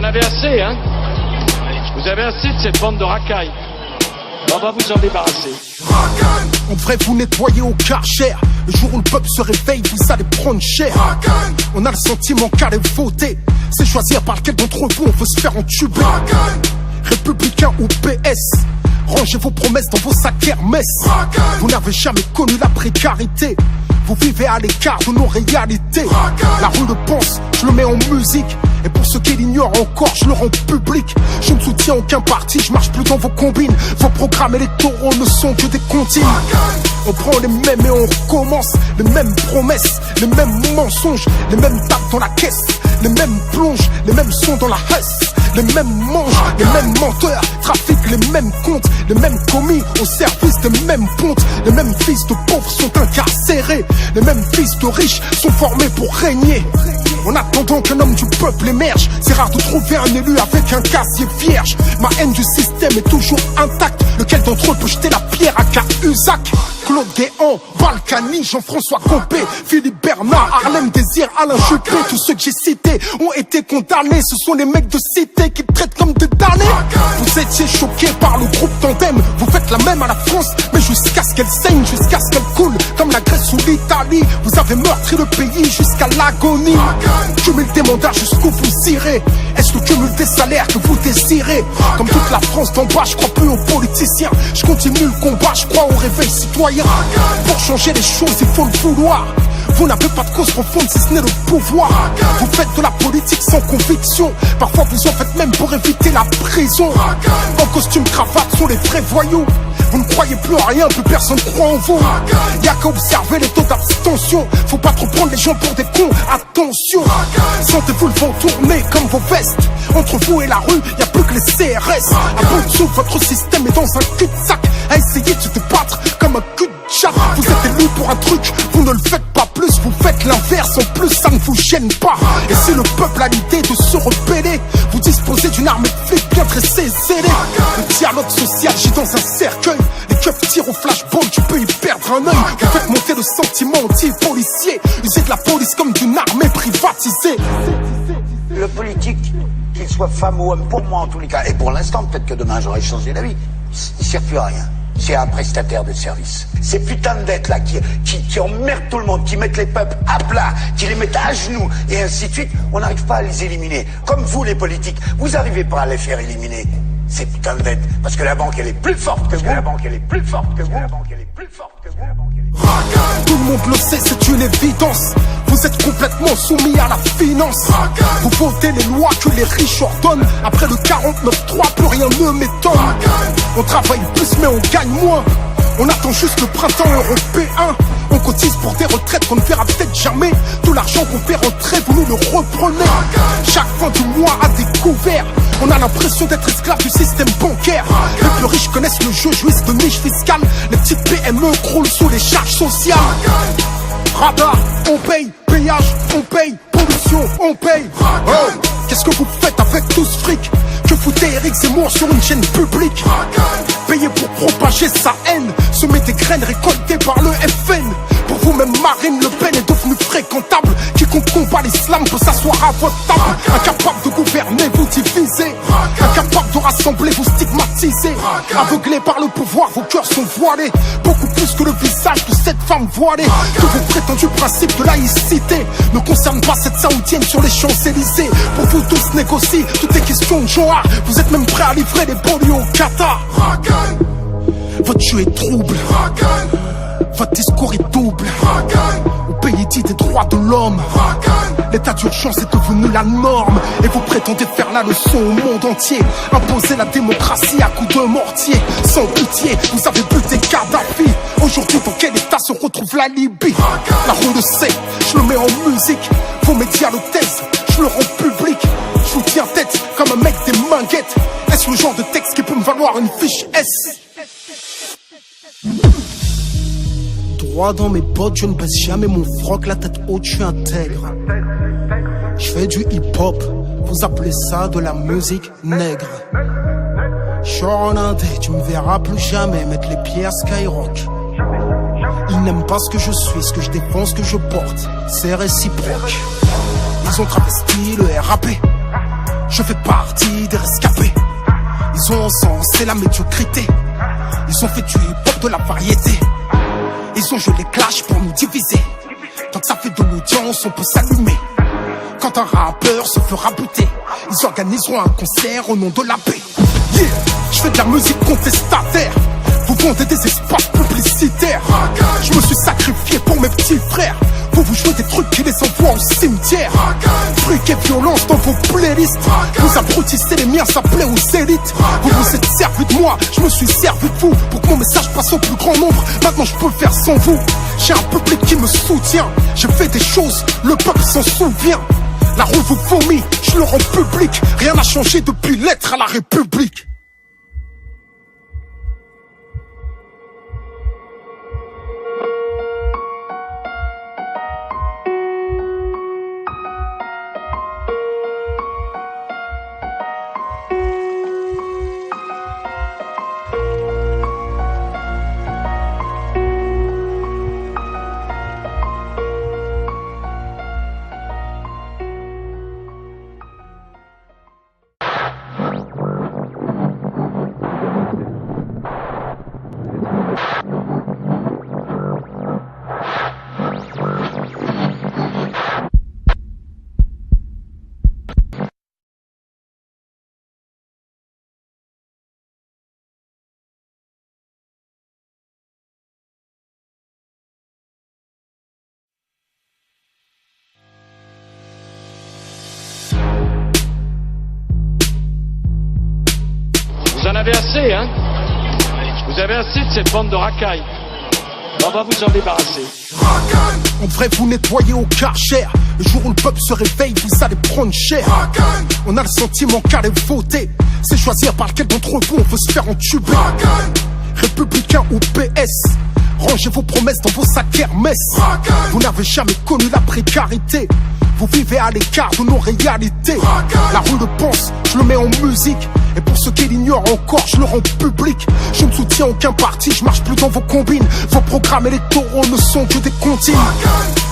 en avez assez, hein? Vous avez assez de cette bande de racailles. On va vous en débarrasser. En vrai, vous nettoyez au Karcher. Le jour où le peuple se réveille, vous allez prendre cher. On a le sentiment qu'aller voter, c'est choisir par lequel d'entre vous on veut se faire entuber. Républicain ou PS, rangez vos promesses dans vos sacs Hermès. Vous n'avez jamais connu la précarité. Vous vivez à l'écart de nos réalités. La rue le pense, je le mets en musique. Et pour ceux qui l'ignorent encore, je le rends public. Je ne soutiens aucun parti, je marche plus dans vos combines. Vos programmes électoraux ne sont que des comptines. On prend les mêmes et on recommence. Les mêmes promesses, les mêmes mensonges, les mêmes tapes dans la caisse, les mêmes plonges, les mêmes sons dans la hesse. Les mêmes manges, les mêmes menteurs, trafiquent les mêmes comptes, les mêmes commis au service des mêmes pontes. Les mêmes fils de pauvres sont incarcérés, les mêmes fils de riches sont formés pour régner. En attendant qu'un homme du peuple émerge, c'est rare de trouver un élu avec un casier vierge. Ma haine du système est toujours intacte. Lequel d'entre eux peut jeter la pierre à Cahuzac? Claude Guéant, Balkany, Jean-François Copé, Philippe Bernard, Harlem Désir, Alain Juppé. Tous ceux que j'ai cités ont été condamnés. Ce sont les mecs de cité qui traitent comme des damnés. Vous étiez choqués par le groupe Tandem. Vous faites la même à la France, mais jusqu'à ce qu'elle saigne, jusqu'à ce qu'elle coule, comme la Grèce ou l'Italie. Vous avez meurtri le pays jusqu'à l'agonie. Cumul des mandats jusqu'où vous irez. Est-ce le cumul des salaires que vous désirez? Comme toute la France d'en bas, je crois plus aux politiciens. Je continue le combat, je crois au réveil citoyen. Pour changer les choses, il faut le vouloir. Vous n'avez pas de cause profonde si ce n'est le pouvoir. Vous faites de la politique sans conviction. Parfois vous en faites même pour éviter la prison. En costume cravate sont les vrais voyous. Vous ne croyez plus en rien, plus personne croit en vous. Y'a qu'à observer les taux d'abstention. Faut pas trop prendre les gens pour des cons, attention. Sentez-vous le vent tourner comme vos vestes. Entre vous et la rue, y'a plus que les CRS. À bout de souffle, votre système est dans un cul-de-sac. À essayer de se débattre comme un cul de chat. Vous êtes élu pour un truc, vous ne le faites pas plus. Vous faites l'inverse, en plus ça ne vous gêne pas. Et si le peuple a l'idée de se rebeller, vous disposez d'une armée de flics bien dressée et scellée. Le dialogue social gît dans un cercueil. Les keufs tirent au flashball, tu peux y perdre un œil. Vous faites monter le sentiment anti-policier. Usez de la police comme d'une armée privatisée. Le politique, qu'il soit femme ou homme, pour moi en tous les cas, et pour l'instant, peut-être que demain j'aurai changé d'avis, il ne sert plus à rien. C'est un prestataire de service. Ces putains de dettes là qui emmerdent tout le monde, qui mettent les peuples à plat, qui les mettent à genoux, et ainsi de suite, on n'arrive pas à les éliminer. Comme vous les politiques, vous n'arrivez pas à les faire éliminer. Ces putains de dettes. Parce que la banque elle est plus forte que vous. La banque elle est plus forte que vous. La banque elle est plus forte que vous. Tout le monde le sait, c'est une évidence. Vous êtes complètement soumis à la finance. Vous votez les lois que les riches ordonnent. Après le 49-3, plus rien ne m'étonne. On travaille plus mais on gagne moins. On attend juste le printemps européen. On cotise pour des retraites qu'on ne verra peut-être jamais. Tout l'argent qu'on fait rentrer, vous nous le reprenez. Chaque fin du mois à découvert, on a l'impression d'être esclave du système bancaire. Les plus riches connaissent le jeu, jouissent de niches fiscales. Les petites PME croulent sous les charges sociales. Radar, on paye, péage, on paye, pollution, on paye. Oh, qu'est-ce que vous faites avec tout ce fric? Que foutez Eric Zemmour sur une chaîne publique? Payé pour propager sa haine, semer des graines récoltées par le FN. Pour vous-même, Marine Le Pen est devenue fréquentable. Quiconque combat l'islam peut s'asseoir à votre table. Incapable de gouverner, vous divisez. Incapable de rassembler, vous stigmatisez. Aveuglés par le pouvoir, vos cœurs sont voilés. Beaucoup plus que le visage de cette femme voilée. Que vos prétendus principes de laïcité ne concernent pas cette saoudienne sur les Champs-Élysées. Pour vous tous négocier, tout est question de genre. Vous êtes même prêts à livrer des polio au Qatar. Votre jeu est trouble. Votre discours est double. Au pays dit des droits de l'homme, l'état d'urgence est devenu la norme. Et vous prétendez faire la leçon au monde entier. Imposer la démocratie à coups de mortier. Sans pitié, vous avez buté Kadhafi. Aujourd'hui, dans quel état se retrouve la Libye? La rue le sait, je le mets en musique. Vos médias le taisent, je le rends public. Je vous tiens tête comme un mec des minguettes. Est-ce le genre de texte qui peut me valoir une fiche S? Droit dans mes bottes, je ne baisse jamais mon froc, la tête haute, je suis intègre. Je fais du hip-hop, vous appelez ça de la musique nègre. Genre en indé, tu me verras plus jamais mettre les pieds à Skyrock. Ils n'aiment pas ce que je suis, ce que je défends, ce que je porte, c'est réciproque. Ils ont travesti le RAP. Je fais partie des rescapés. Ils ont encensé la médiocrité. Ils ont fait du hip-hop de la variété. Ils ont joué les clashs pour nous diviser. Tant que ça fait de l'audience, on peut s'allumer. Quand un rappeur se fera buter, ils organiseront un concert au nom de la paix. Yeah, je fais de la musique contestataire. Vous vendez des espaces publicitaires. Je me suis sacrifié pour mes petits frères. Vous jouez des trucs qui les envoient au cimetière. Fric et violence dans vos playlists. Vous abrutissez les miens, ça plaît aux élites. Vous vous êtes servi de moi, je me suis servi de vous. Pour que mon message passe au plus grand nombre. Maintenant je peux le faire sans vous. J'ai un public qui me soutient. J'ai fait des choses, le peuple s'en souvient. La rue vous vomit, je le rends public. Rien n'a changé depuis l'être à la République. Vous en avez assez, hein? Vous avez assez de cette bande de racailles. On va vous en débarrasser. En vrai, vous nettoyez au Karcher. Le jour où le peuple se réveille, vous allez prendre cher. On a le sentiment qu'aller voter, c'est choisir par lequel d'entre vous on veut se faire entuber. Républicain ou PS, rangez vos promesses dans vos sacs Hermès. Vous n'avez jamais connu la précarité. Vous vivez à l'écart de nos réalités. La rue le pense, je le mets en musique. Et pour ceux qui l'ignorent encore, je le rends public. Je ne soutiens aucun parti, je marche plus dans vos combines. Vos programmes électoraux ne sont que des comptines.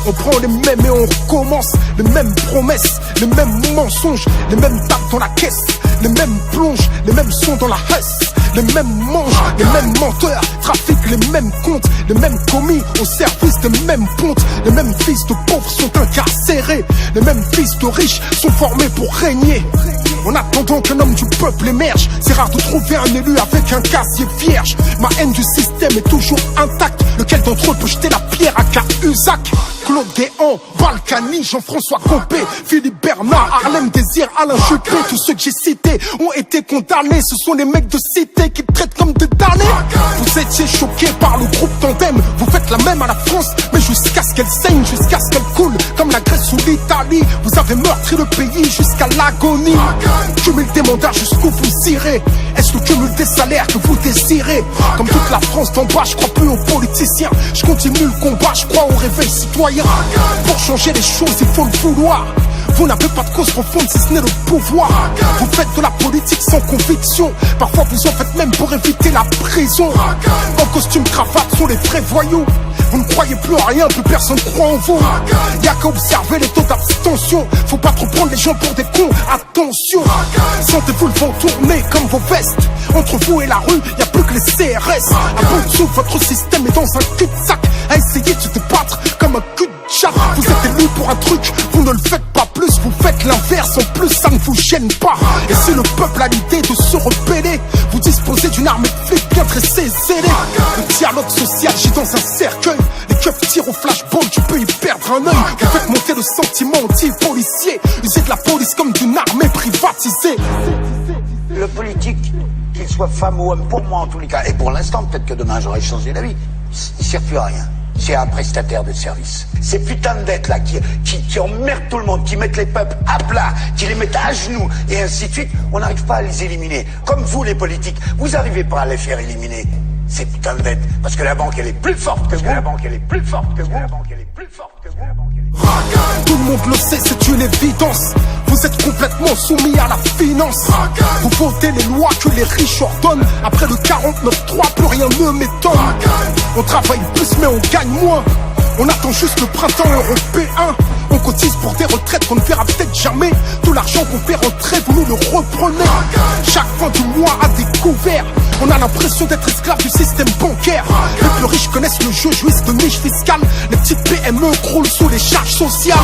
On prend les mêmes et on recommence. Les mêmes promesses, les mêmes mensonges. Les mêmes tapes dans la caisse, les mêmes plonges. Les mêmes sons dans la hesse. Les mêmes manges, les mêmes menteurs. Trafiquent les mêmes comptes, les mêmes commis au service des mêmes pontes. Les mêmes fils de pauvres sont incarcérés. Les mêmes fils de riches sont formés pour régner. En attendant qu'un homme du peuple émerge, c'est rare de trouver un élu avec un casier vierge. Ma haine du système est toujours intacte. Lequel d'entre eux peut jeter la pierre à Cahuzac? Claude Guéant, Balkany, Jean-François Copé, Philippe Bernard, Harlem Désir, Alain Juppé. Tous ceux que j'ai cités ont été condamnés. Ce sont les mecs de cité qui traitent comme des damnés. Vous étiez choqués par le groupe Tandem. Vous faites la même à la France, mais jusqu'à ce qu'elle saigne, jusqu'à ce qu'elle coule comme la Grèce ou l'Italie. Vous avez meurtri le pays jusqu'à l'agonie. Cumul des mandats jusqu'où vous irez. Est-ce le cumul des salaires que vous désirez? Comme toute la France d'en bas, je crois plus aux politiciens. Je continue le combat, je crois au réveil citoyen. Pour changer les choses, il faut le vouloir. Vous n'avez pas de cause profonde si ce n'est le pouvoir. Vous faites de la politique sans conviction. Parfois vous en faites même pour éviter la prison. En costume cravate sont les vrais voyous. Vous ne croyez plus en rien, plus personne croit en vous. Y'a qu'à observer les taux d'abstention. Faut pas trop prendre les gens pour des cons, attention. Sentez-vous le vent tourner comme vos vestes. Entre vous et la rue, y'a plus que les CRS. À bout de souffle, votre système est dans un cul-de-sac. À essayer de se débattre comme un cul-de-chat. Vous êtes élu pour un truc, vous ne le faites pas plus. Vous faites l'inverse, en plus ça ne vous gêne pas. Et si le peuple a l'idée de se rebeller, vous disposez d'une armée de flics bien tressée et scellée. Le dialogue social gît dans un cercueil. Les keufs tirent au flashball, tu peux y perdre un œil. Vous faites monter le sentiment anti-policier. Usez de la police comme d'une armée privatisée. Le politique, qu'il soit femme ou homme, pour moi en tous les cas, et pour l'instant, peut-être que demain j'aurai changé d'avis, il sert plus à rien. C'est un prestataire de service. Ces putains de dettes là qui emmerdent tout le monde, qui mettent les peuples à plat, qui les mettent à genoux, et ainsi de suite, on n'arrive pas à les éliminer. Comme vous les politiques, vous n'arrivez pas à les faire éliminer. Ces putains de dettes. Parce que la banque elle est plus forte que vous. La banque elle est plus forte que vous. La banque elle est plus forte que vous. La banque elle est plus forte que vous. Tout le monde le sait, c'est une évidence. Vous êtes complètement soumis à la finance. Vous votez les lois que les riches ordonnent. Après le 49-3, plus rien ne m'étonne. On travaille plus mais on gagne moins. On attend juste le printemps européen. On cotise pour des retraites qu'on ne verra peut-être jamais. Tout l'argent qu'on fait rentrer, vous nous le reprenez. Chaque fin du mois à découvert, on a l'impression d'être esclave du système bancaire. Les plus riches connaissent le jeu, jouissent de niches fiscales. Les petites PME croulent sous les charges sociales.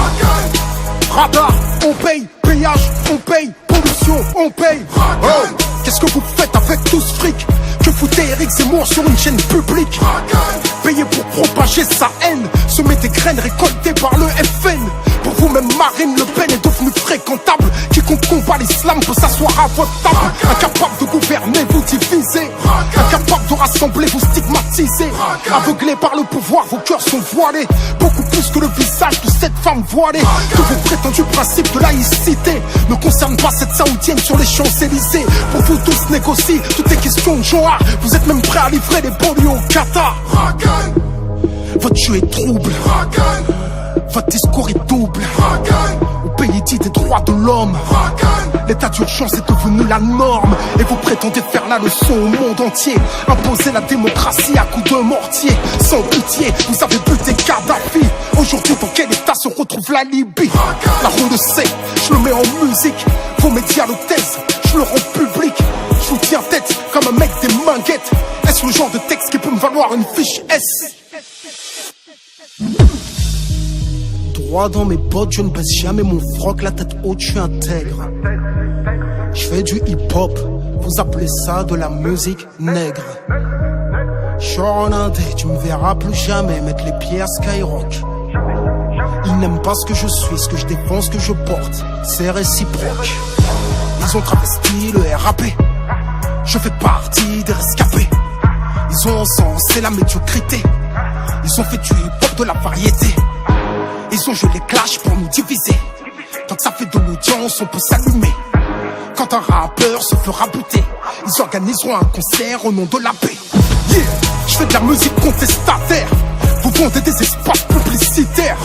Radar, on paye, péage, on paye, pollution, on paye. Oh, qu'est-ce que vous faites avec tout ce fric? Que foutez Eric Zemmour sur une chaîne publique? Payé pour propager sa haine, semer des graines récoltées par le FN. Pour vous même Marine Le Pen est devenue fréquentable. Quiconque combat l'islam peut s'asseoir à votre table. Incapable de gouverner, vous divisez. Incapable de rassembler, vous stigmatisez. Aveuglés par le pouvoir, vos cœurs sont voilés. Beaucoup plus que le visage de cette femme voilée. Que vos prétendus principes de laïcité ne concernent pas cette saoudienne sur les Champs-Élysées. Pour vous tous négocier, tout est question de genre. Vous êtes même prêts à livrer les banlieues au Qatar. Votre jeu est trouble, votre discours est double. Au pays dit des droits de l'homme, l'état d'urgence est devenu la norme. Et vous prétendez faire la leçon au monde entier. Imposer la démocratie à coups de mortier. Sans pitié, vous avez buté Kadhafi. Aujourd'hui, dans quel état se retrouve la Libye? La roue le sait, je le mets en musique. Vos médias le taisent, je le rends public. Je vous tiens tête comme un mec des minguettes. Est-ce le genre de texte qui peut me valoir une fiche S? Droit dans mes bottes, je ne baisse jamais mon froc, la tête haute, je suis intègre. Je fais du hip-hop, vous appelez ça de la musique nègre. Genre en indé, tu me verras plus jamais mettre les pieds à Skyrock. Ils n'aiment pas ce que je suis, ce que je défends, ce que je porte, c'est réciproque. Ils ont travesti le RAP, je fais partie des rescapés. Ils ont encensé la médiocrité, ils ont fait du hip-hop de la variété. Ils ont joué les clashs pour nous diviser. Tant que ça fait de l'audience, on peut s'allumer. Quand un rappeur se fera buter, ils organiseront un concert au nom de la paix. Yeah, je fais de la musique contestataire. Vous vendez des espaces publicitaires.